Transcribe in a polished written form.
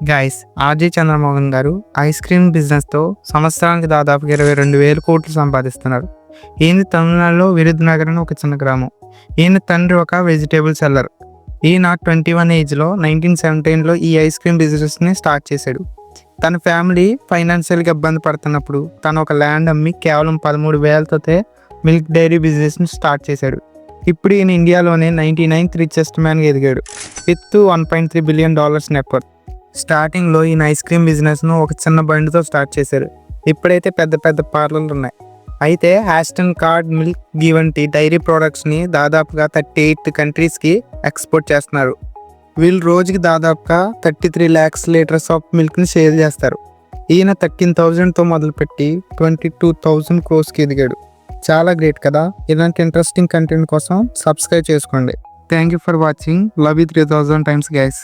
Guys RG Chandramohan గారు ice cream బిజినెస్తో సంవత్సరానికి దాదాపుగా 22,000 కోట్లు సంపాదిస్తున్నారు. ఈయన తమిళనాడులో విరుధునగర్ అని ఒక చిన్న గ్రామం. ఈయన తండ్రి ఒక వెజిటేబుల్ సెల్లర్. ఈయన 21 ఏజ్లో 1917లో ఈ ఐస్ క్రీమ్ బిజినెస్ని స్టార్ట్ చేశాడు. తన ఫ్యామిలీ ఫైనాన్షియల్గా ఇబ్బంది పడుతున్నప్పుడు తను ఒక ల్యాండ్ అమ్మి కేవలం 13,000తో మిల్క్ డైరీ బిజినెస్ని స్టార్ట్ చేశాడు. ఇప్పుడు ఈయన ఇండియాలోనే 99th రిచెస్ట్ మ్యాన్గా ఎదిగాడు విత్ $1.3 బిలియన్ నెట్వర్క్. స్టార్టింగ్లో ఈయన ఐస్ క్రీమ్ బిజినెస్ను ఒక చిన్న బండితో స్టార్ట్ చేశారు. ఇప్పుడైతే పెద్ద పెద్ద పార్లర్లు ఉన్నాయి. అయితే హ్యాస్టన్ కార్డ్ మిల్క్ గీ వంటి డైరీ ప్రోడక్ట్స్ని దాదాపుగా 38 కంట్రీస్కి ఎక్స్పోర్ట్ చేస్తున్నారు. వీళ్ళు రోజుకి దాదాపుగా 33 lakhs లీటర్స్ ఆఫ్ మిల్క్ని సేల్ చేస్తారు. ఈయన 13,000తో మొదలుపెట్టి 22,000 crores ఎదిగాడు. చాలా గ్రేట్ కదా. ఇలాంటి ఇంట్రెస్టింగ్ కంటెంట్ కోసం సబ్స్క్రైబ్ చేసుకోండి. Thank you for watching. Love you 3000 times guys.